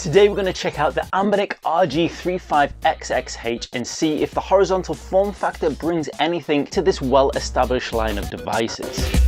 Today we're going to check out the Anbernic RG35XX H and see if the horizontal form factor brings anything to this well-established line of devices.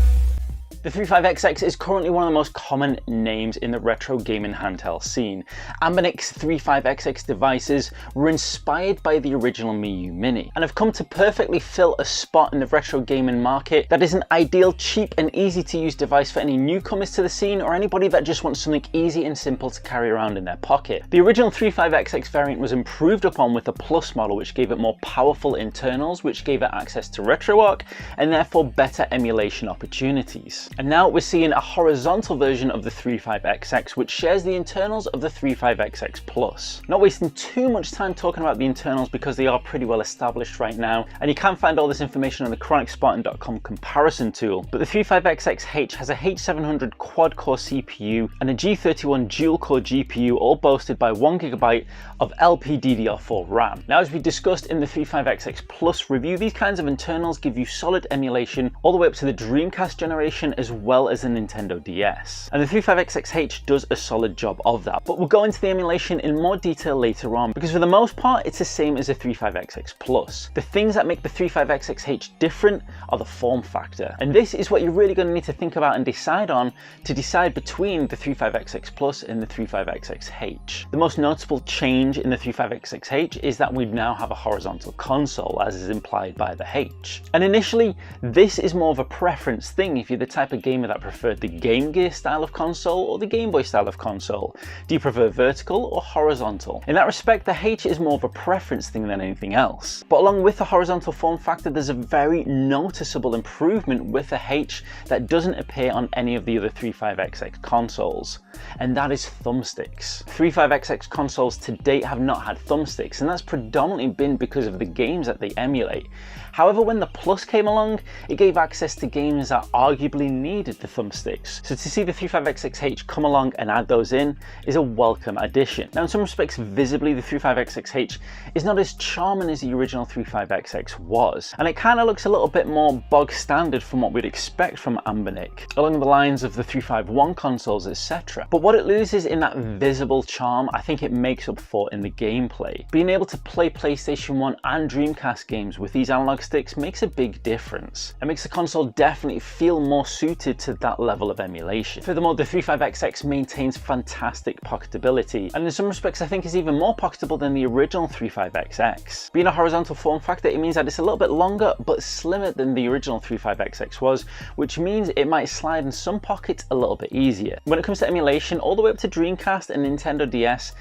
The 35XX is currently one of the most common names in the retro gaming handheld scene. Anbernic's 35XX devices were inspired by the original Miyoo Mini and have come to perfectly fill a spot in the retro gaming market that is an ideal, cheap and easy to use device for any newcomers to the scene or anybody that just wants something easy and simple to carry around in their pocket. The original 35XX variant was improved upon with the Plus model, which gave it more powerful internals, which gave it access to RetroArch and therefore better emulation opportunities. And now we're seeing a horizontal version of the 35XX which shares the internals of the 35XX Plus. Not wasting too much time talking about the internals because they are pretty well established right now, and you can find all this information on the chronicspartan.com comparison tool. But the 35XX H has a H700 quad-core CPU and a G31 dual-core GPU, all boasted by 1GB of LPDDR4 RAM. Now, as we discussed in the 35XX Plus review, these kinds of internals give you solid emulation all the way up to the Dreamcast generation as well as the Nintendo DS. And the 35XX H does a solid job of that, but we'll go into the emulation in more detail later on because for the most part it's the same as the 35XX Plus. The things that make the 35XX H different are the form factor, and this is what you're really going to need to think about and decide on to decide between the 35XX Plus and the 35XX H. The most noticeable change in the 35XX H is that we now have a horizontal console, as is implied by the H. And initially this is more of a preference thing if you're the type of gamer that preferred the Game Gear style of console or the Game Boy style of console. Do you prefer vertical or horizontal? In that respect, the H is more of a preference thing than anything else. But along with the horizontal form factor, there's a very noticeable improvement with the H that doesn't appear on any of the other 35XX consoles, and that is thumbsticks. 35XX consoles to date have not had thumbsticks, and that's predominantly been because of the games that they emulate. However, when the Plus came along, it gave access to games that arguably needed the thumbsticks. So to see the 35XX H come along and add those in is a welcome addition. Now, in some respects, visibly, the 35XX H is not as charming as the original 35XX was, and it kind of looks a little bit more bog standard from what we'd expect from Anbernic, along the lines of the 351 consoles, etc. But what it loses in that visible charm, I think it makes up for in the gameplay. Being able to play PlayStation 1 and Dreamcast games with these analog sticks makes a big difference. It makes the console definitely feel more suited to that level of emulation. Furthermore, the 35XX maintains fantastic pocketability, and in some respects I think is even more pocketable than the original 35XX. Being a horizontal form factor, it means that it's a little bit longer but slimmer than the original 35XX was, which means it might slide in some pockets a little bit easier. When it comes to emulation, all the way up to Dreamcast and Nintendo DS,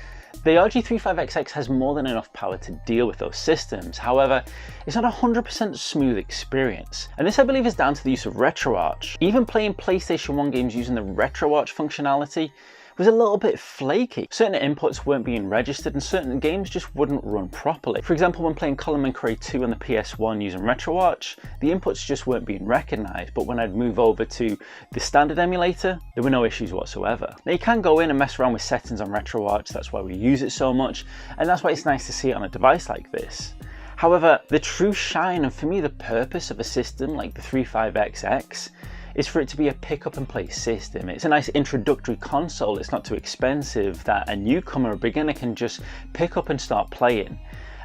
the RG35XX has more than enough power to deal with those systems. However, it's not a 100% smooth experience, and this I believe is down to the use of RetroArch. Even playing PlayStation 1 games using the RetroArch functionality was a little bit flaky. Certain inputs weren't being registered and certain games just wouldn't run properly. For example, when playing Colin McRae 2 on the PS1 using RetroArch, the inputs just weren't being recognized, but when I'd move over to the standard emulator, there were no issues whatsoever. Now, you can go in and mess around with settings on RetroArch, that's why we use it so much, and that's why it's nice to see it on a device like this. However, the true shine, and for me the purpose of a system like the 35XX, is for it to be a pick up and play system. It's a nice introductory console, it's not too expensive, that a newcomer or beginner can just pick up and start playing.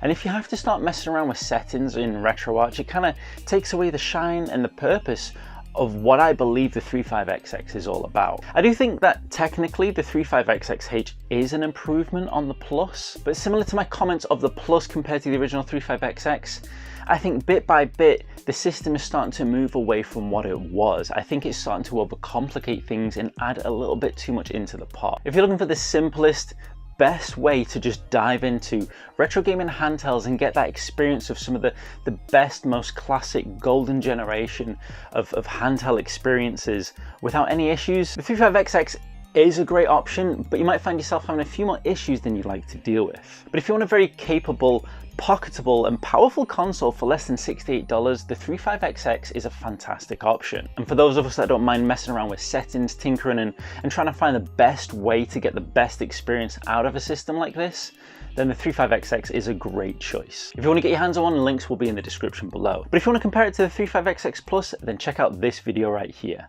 And if you have to start messing around with settings in RetroArch, it kind of takes away the shine and the purpose of what I believe the 35XX is all about. I do think that technically the 35XX H is an improvement on the Plus, but similar to my comments of the Plus compared to the original 35XX, I think bit by bit the system is starting to move away from what it was. I think it's starting to overcomplicate things and add a little bit too much into the pot. If you're looking for the simplest, best way to just dive into retro gaming handhelds and get that experience of some of the best, most classic golden generation of handheld experiences without any issues, the 35XX is a great option, but you might find yourself having a few more issues than you'd like to deal with. But if you want a very capable, pocketable and powerful console for less than $68, the 35XX is a fantastic option. And for those of us that don't mind messing around with settings, tinkering and trying to find the best way to get the best experience out of a system like this, then the 35XX is a great choice. If you want to get your hands on one, links will be in the description below. But if you want to compare it to the 35XX Plus, then check out this video right here.